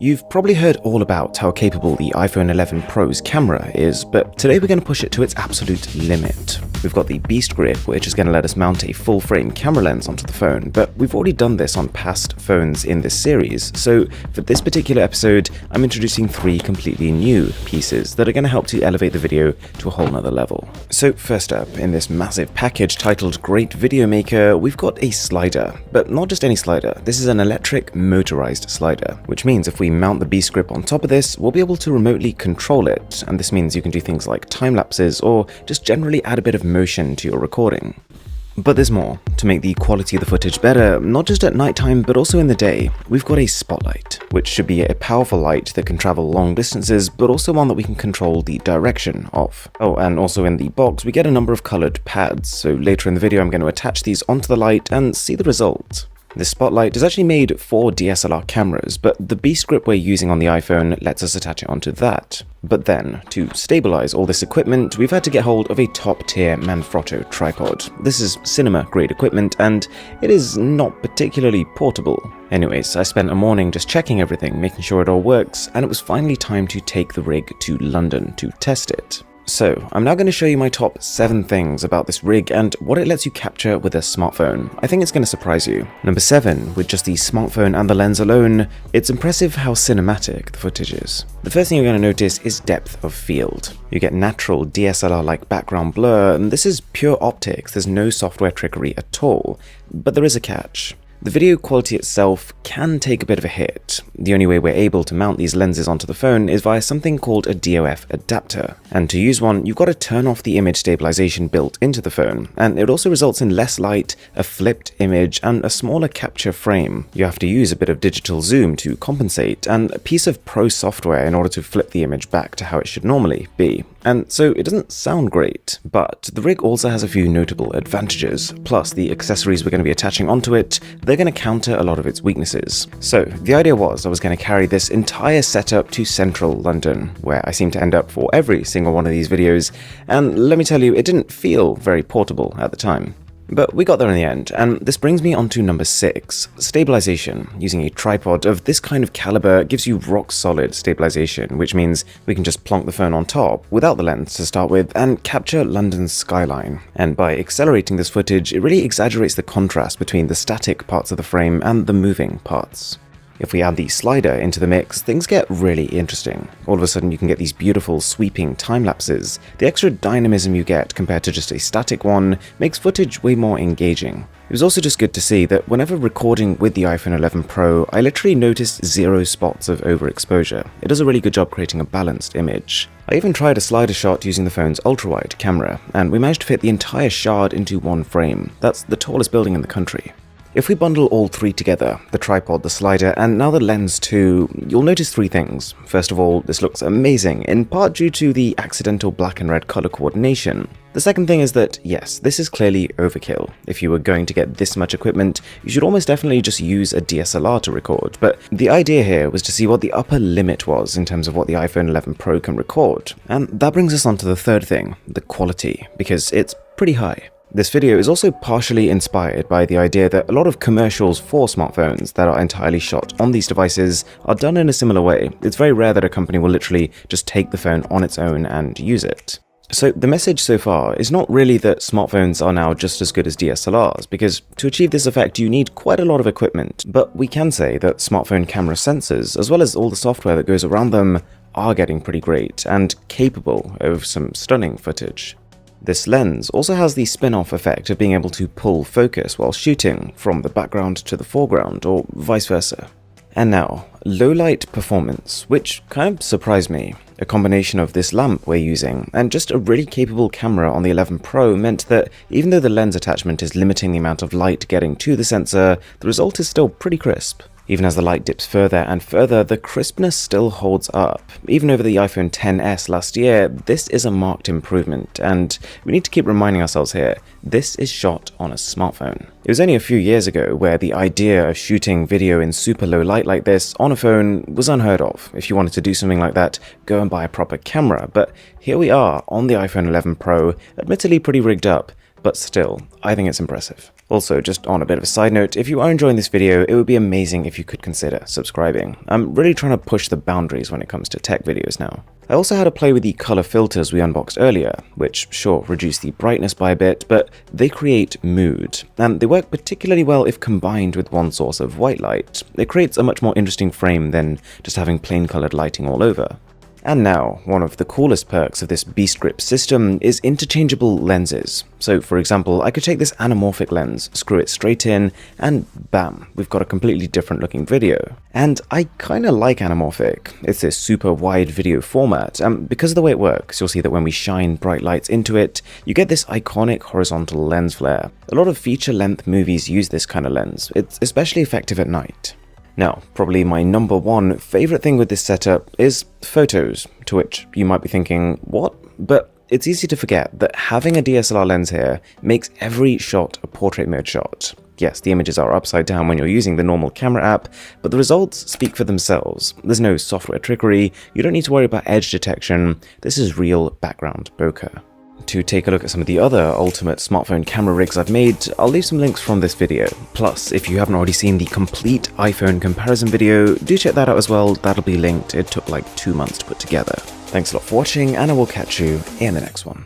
You've probably heard all about how capable the iPhone 11 Pro's camera is, but today we're going to push it to its absolute limit. We've got the Beast Grip, which is going to let us mount a full-frame camera lens onto the phone, but we've already done this on past phones in this series, so for this particular episode, I'm introducing 3 completely new pieces that are going to help to elevate the video to a whole nother level. So first up, in this massive package titled Great Video Maker, we've got a slider, but not just any slider. This is an electric motorized slider, which means if we mount the Beast Grip on top of this, we'll be able to remotely control it, and this means you can do things like time lapses or just generally add a bit of motion to your recording. But there's more. To make the quality of the footage better, not just at nighttime but also in the day, we've got a spotlight, which should be a powerful light that can travel long distances, but also one that we can control the direction of. Oh, and also in the box we get a number of colored pads, so later in the video I'm going to attach these onto the light and see the result. This spotlight is actually made for DSLR cameras, but the Beast Grip we're using on the iPhone lets us attach it onto that. But then, to stabilize all this equipment, we've had to get hold of a top-tier Manfrotto tripod. This is cinema-grade equipment, and it is not particularly portable. Anyways, I spent a morning just checking everything, making sure it all works, and it was finally time to take the rig to London to test it. So, I'm now going to show you my top 7 things about this rig and what it lets you capture with a smartphone. I think it's going to surprise you. Number 7, with just the smartphone and the lens alone, it's impressive how cinematic the footage is. The first thing you're going to notice is depth of field. You get natural DSLR-like background blur, and this is pure optics. There's no software trickery at all. But there is a catch. The video quality itself can take a bit of a hit. The only way we're able to mount these lenses onto the phone is via something called a DOF adapter. And to use one, you've got to turn off the image stabilization built into the phone. And it also results in less light, a flipped image, and a smaller capture frame. You have to use a bit of digital zoom to compensate, and a piece of pro software in order to flip the image back to how it should normally be. And so it doesn't sound great, but the rig also has a few notable advantages. Plus, the accessories we're going to be attaching onto it, they're going to counter a lot of its weaknesses. So the idea was I was going to carry this entire setup to central London, where I seem to end up for every single one of these videos, and let me tell you, it didn't feel very portable at the time. But we got there in the end, and this brings me on to number 6, stabilization. Using a tripod of this kind of caliber gives you rock-solid stabilization, which means we can just plonk the phone on top, without the lens to start with, and capture London's skyline. And by accelerating this footage, it really exaggerates the contrast between the static parts of the frame and the moving parts. If we add the slider into the mix, things get really interesting. All of a sudden you can get these beautiful sweeping time lapses. The extra dynamism you get compared to just a static one makes footage way more engaging. It was also just good to see that whenever recording with the iPhone 11 Pro, I literally noticed 0 spots of overexposure. It does a really good job creating a balanced image. I even tried a slider shot using the phone's ultra-wide camera, and we managed to fit the entire shard into one frame. That's the tallest building in the country. If we bundle all 3 together, the tripod, the slider, and now the lens too, you'll notice 3 things. First of all, this looks amazing, in part due to the accidental black and red color coordination. The second thing is that, yes, this is clearly overkill. If you were going to get this much equipment, you should almost definitely just use a DSLR to record, but the idea here was to see what the upper limit was in terms of what the iPhone 11 Pro can record. And that brings us on to the third thing, the quality, because it's pretty high. This video is also partially inspired by the idea that a lot of commercials for smartphones that are entirely shot on these devices are done in a similar way. It's very rare that a company will literally just take the phone on its own and use it. So the message so far is not really that smartphones are now just as good as DSLRs, because to achieve this effect you need quite a lot of equipment, but we can say that smartphone camera sensors, as well as all the software that goes around them, are getting pretty great and capable of some stunning footage. This lens also has the spin-off effect of being able to pull focus while shooting from the background to the foreground, or vice versa. And now, low-light performance, which kind of surprised me. A combination of this lamp we're using and just a really capable camera on the 11 Pro meant that even though the lens attachment is limiting the amount of light getting to the sensor, the result is still pretty crisp. Even as the light dips further and further, the crispness still holds up. Even over the iPhone XS last year, this is a marked improvement, and we need to keep reminding ourselves here, this is shot on a smartphone. It was only a few years ago where the idea of shooting video in super low light like this on a phone was unheard of. If you wanted to do something like that, go and buy a proper camera, but here we are on the iPhone 11 Pro, admittedly pretty rigged up, but still, I think it's impressive. Also, just on a bit of a side note, if you are enjoying this video, it would be amazing if you could consider subscribing. I'm really trying to push the boundaries when it comes to tech videos now. I also had a play with the color filters we unboxed earlier, which sure reduce the brightness by a bit, but they create mood, and they work particularly well if combined with one source of white light. It creates a much more interesting frame than just having plain colored lighting all over. And now, one of the coolest perks of this Beast Grip system is interchangeable lenses. So for example, I could take this anamorphic lens, screw it straight in, and bam, we've got a completely different looking video. And I kinda like anamorphic. It's this super wide video format, and because of the way it works, you'll see that when we shine bright lights into it, you get this iconic horizontal lens flare. A lot of feature-length movies use this kind of lens. It's especially effective at night. Now, probably my number one favorite thing with this setup is photos, to which you might be thinking, what? But it's easy to forget that having a DSLR lens here makes every shot a portrait mode shot. Yes, the images are upside down when you're using the normal camera app, but the results speak for themselves. There's no software trickery, you don't need to worry about edge detection, this is real background bokeh. To take a look at some of the other ultimate smartphone camera rigs I've made, I'll leave some links from this video. Plus, if you haven't already seen the complete iPhone comparison video, do check that out as well, that'll be linked. It took like 2 months to put together. Thanks a lot for watching, and I will catch you in the next one.